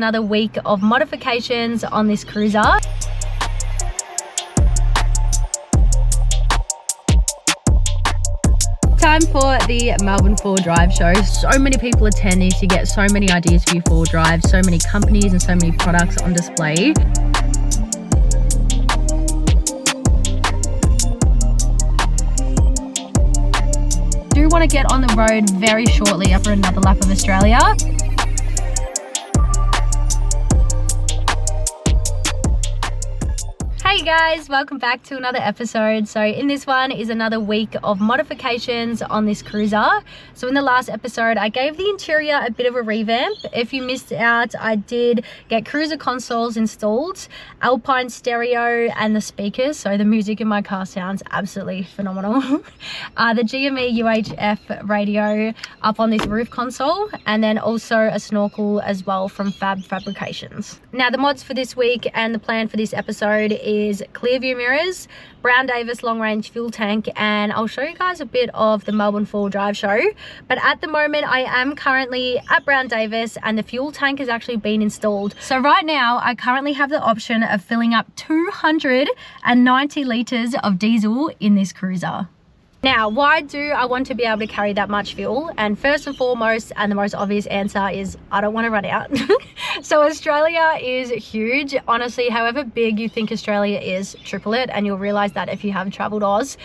Another week of modifications on this cruiser. Time for the Melbourne 4Drive show. So many people attend these. You get so many ideas for your 4Drive, so many companies and so many products on display. Do want to get on the road very shortly after another lap of Australia. Hey guys, welcome back to another episode. So in this one is another week of modifications on this cruiser. So in the last episode, I gave the interior a bit of a revamp. If you missed out, I did get cruiser consoles installed, Alpine stereo and the speakers. So the music in my car sounds absolutely phenomenal. The GME UHF radio up on this roof console, and then also a snorkel as well from Fab Fabrications. Now the mods for this week and the plan for this episode is clear view mirrors, Brown Davis long range fuel tank, and I'll show you guys a bit of the Melbourne 4Drive show. But at the moment I am currently at Brown Davis and the fuel tank has actually been installed. So right now I currently have the option of filling up 290 litres of diesel in this cruiser. Now, why do I want to be able to carry that much fuel? And first and foremost, and the most obvious answer is I don't want to run out. So Australia is huge. Honestly, however big you think Australia is, triple it, and you'll realize that if you have traveled Oz.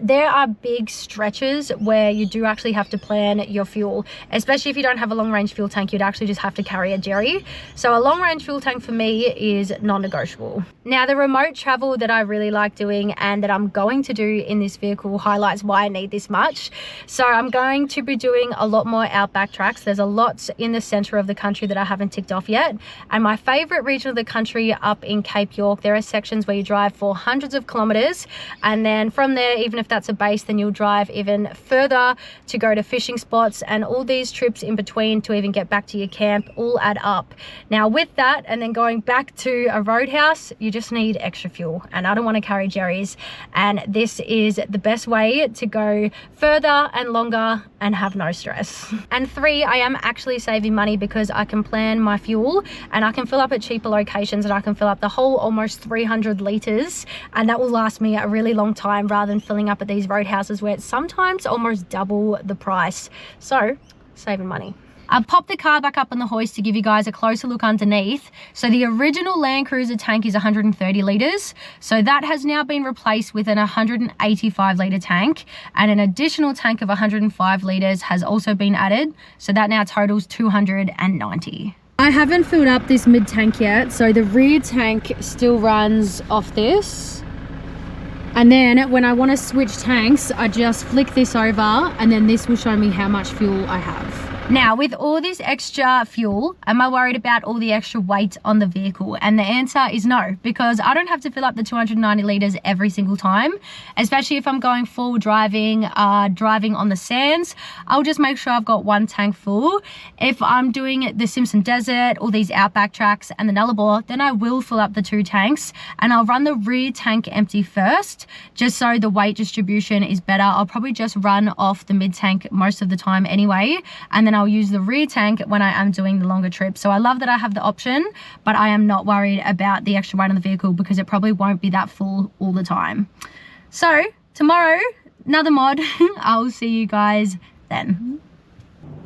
There are big stretches where you do actually have to plan your fuel, especially if you don't have a long range fuel tank. You'd actually just have to carry a jerry. So a long range fuel tank for me is non-negotiable. Now, the remote travel that I really like doing and that I'm going to do in this vehicle highlights why I need this much. So I'm going to be doing a lot more outback tracks. There's a lot in the center of the country that I haven't ticked off yet, and my favorite region of the country up in Cape York, there are sections where you drive for hundreds of kilometers, and then from there, even if that's a base, then you'll drive even further to go to fishing spots, and all these trips in between to even get back to your camp all add up. Now with that, and then going back to a roadhouse, you just need extra fuel, and I don't want to carry jerrys, and this is the best way to go further and longer and have no stress. And 3, I am actually saving money because I can plan my fuel and I can fill up at cheaper locations, and I can fill up the whole almost 300 litres, and that will last me a really long time rather than filling up at these roadhouses where it's sometimes almost double the price. So saving money. I popped the car back up on the hoist to give you guys a closer look underneath. So the original Land Cruiser tank is 130 litres. So that has now been replaced with an 185 litre tank, and an additional tank of 105 litres has also been added. So that now totals 290. I haven't filled up this mid tank yet. So the rear tank still runs off this. And then when I want to switch tanks, I just flick this over and then this will show me how much fuel I have. Now, with all this extra fuel, am I worried about all the extra weight on the vehicle? And the answer is no, because I don't have to fill up the 290 litres every single time, especially if I'm going full driving on the sands. I'll just make sure I've got one tank full. If I'm doing the Simpson Desert, all these outback tracks and the Nullarbor, then I will fill up the 2 tanks, and I'll run the rear tank empty first, just so the weight distribution is better. I'll probably just run off the mid tank most of the time anyway, and then I'll use the rear tank when I am doing the longer trip. So I love that I have the option, but I am not worried about the extra weight on the vehicle because it probably won't be that full all the time. So tomorrow, another mod. I'll see you guys then.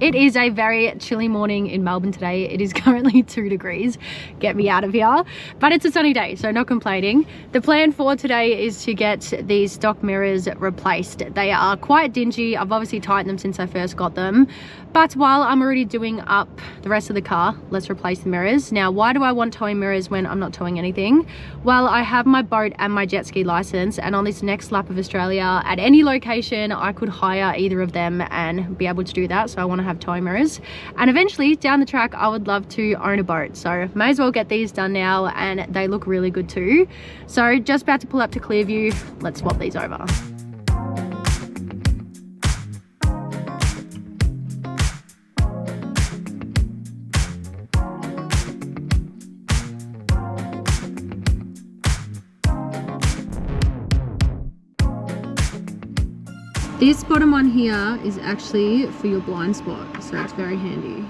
It is a very chilly morning in Melbourne today. It is currently 2 degrees. Get me out of here. But it's a sunny day, so not complaining. The plan for today is to get these stock mirrors replaced. They are quite dingy. I've obviously tightened them since I first got them. But while I'm already doing up the rest of the car, let's replace the mirrors. Now, why do I want towing mirrors when I'm not towing anything? Well, I have my boat and my jet ski license, and on this next lap of Australia, at any location, I could hire either of them and be able to do that. So I want to have towing mirrors, and eventually down the track I would love to own a boat, so may as well get these done now, and they look really good too. So just about to pull up to Clearview. Let's swap these over. This bottom one here is actually for your blind spot, so it's very handy.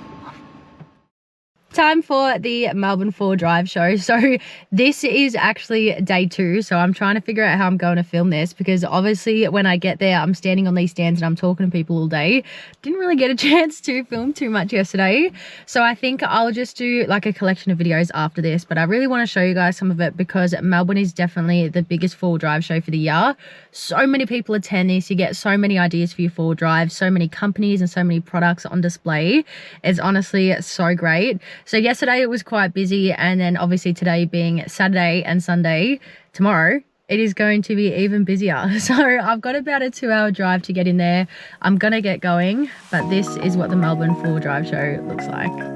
Time time for the Melbourne 4 drive show. So this is actually day 2. So I'm trying to figure out how I'm going to film this, because obviously when I get there, I'm standing on these stands and I'm talking to people all day. Didn't really get a chance to film too much yesterday. So I think I'll just do like a collection of videos after this, but I really want to show you guys some of it because Melbourne is definitely the biggest 4 drive show for the year. So many people attend this. You get so many ideas for your 4 drives, so many companies and so many products on display. It's honestly so great. So yesterday it was quite busy, and then obviously today being Saturday and Sunday, tomorrow it is going to be even busier. So I've got about a 2-hour drive to get in there. I'm gonna get going, but this is what the Melbourne 4 drive show looks like.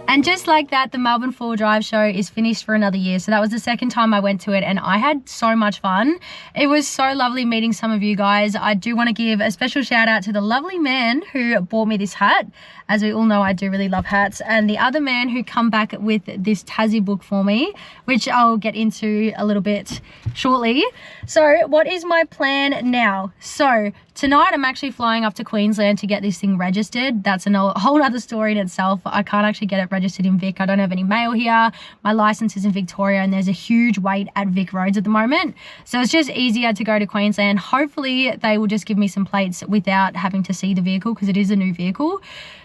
And just like that, the Melbourne 4 drive show is finished for another year. So that was the second time I went to it, and I had so much fun. It was so lovely meeting some of you guys. I do want to give a special shout out to the lovely man who bought me this hat. As we all know, I do really love hats. And the other man who come back with this Tassie book for me, which I'll get into a little bit shortly. So what is my plan now? So tonight I'm actually flying up to Queensland to get this thing registered. That's a whole other story in itself. I can't actually get it registered in Vic. I don't have any mail here. My license is in Victoria, and there's a huge wait at Vic roads at the moment. So it's just easier to go to Queensland. Hopefully they will just give me some plates without having to see the vehicle, because it is a new vehicle.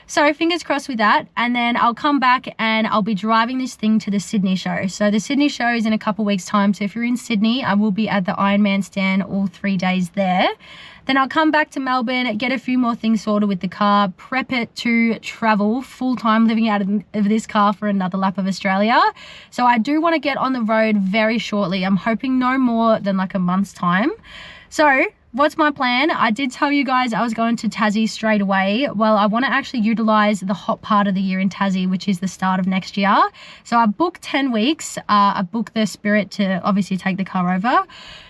So fingers crossed with that. And then I'll come back and I'll be driving this thing to the Sydney show. So the Sydney show is in a couple weeks time. So if you're in Sydney, I will be at the Ironman stand all 3 days there. Then I'll come back to Melbourne, get a few more things sorted with the car, prep it to travel full-time, living out of this car for another lap of Australia. So I do want to get on the road very shortly. I'm hoping no more than like a month's time. So what's my plan? I did tell you guys I was going to Tassie straight away. Well, I want to actually utilize the hot part of the year in Tassie, which is the start of next year. So I booked 10 weeks. I booked the Spirit to obviously take the car over.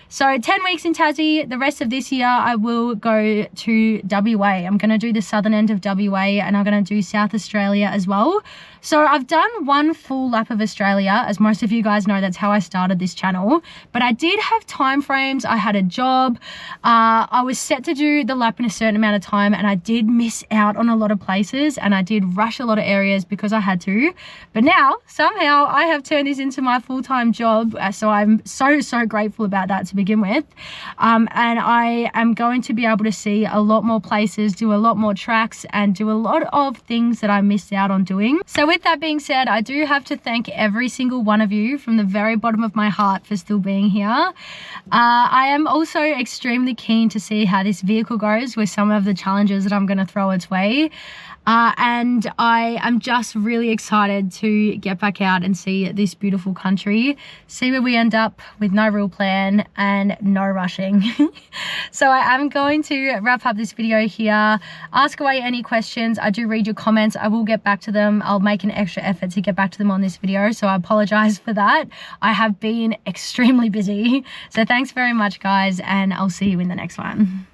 So 10 weeks in Tassie. The rest of this year I will go to WA. I'm going to do the southern end of WA, and I'm going to do South Australia as well. So I've done one full lap of Australia. As most of you guys know, that's how I started this channel. But I did have time frames. I had a job. I was set to do the lap in a certain amount of time, and I did miss out on a lot of places, and I did rush a lot of areas because I had to. But now somehow I have turned this into my full-time job. So I'm so grateful about that to begin with. And I am going to be able to see a lot more places, do a lot more tracks, and do a lot of things that I missed out on doing. So with that being said, I do have to thank every single one of you from the very bottom of my heart for still being here. I am also extremely keen to see how this vehicle goes with some of the challenges that I'm going to throw its way. And I am just really excited to get back out and see this beautiful country, see where we end up with no real plan and no rushing. So I am going to wrap up this video here. Ask away any questions. I do read your comments. I will get back to them. I'll make an extra effort to get back to them on this video, so I apologize for that. I have been extremely busy. So thanks very much, guys, and I'll see you in the next one.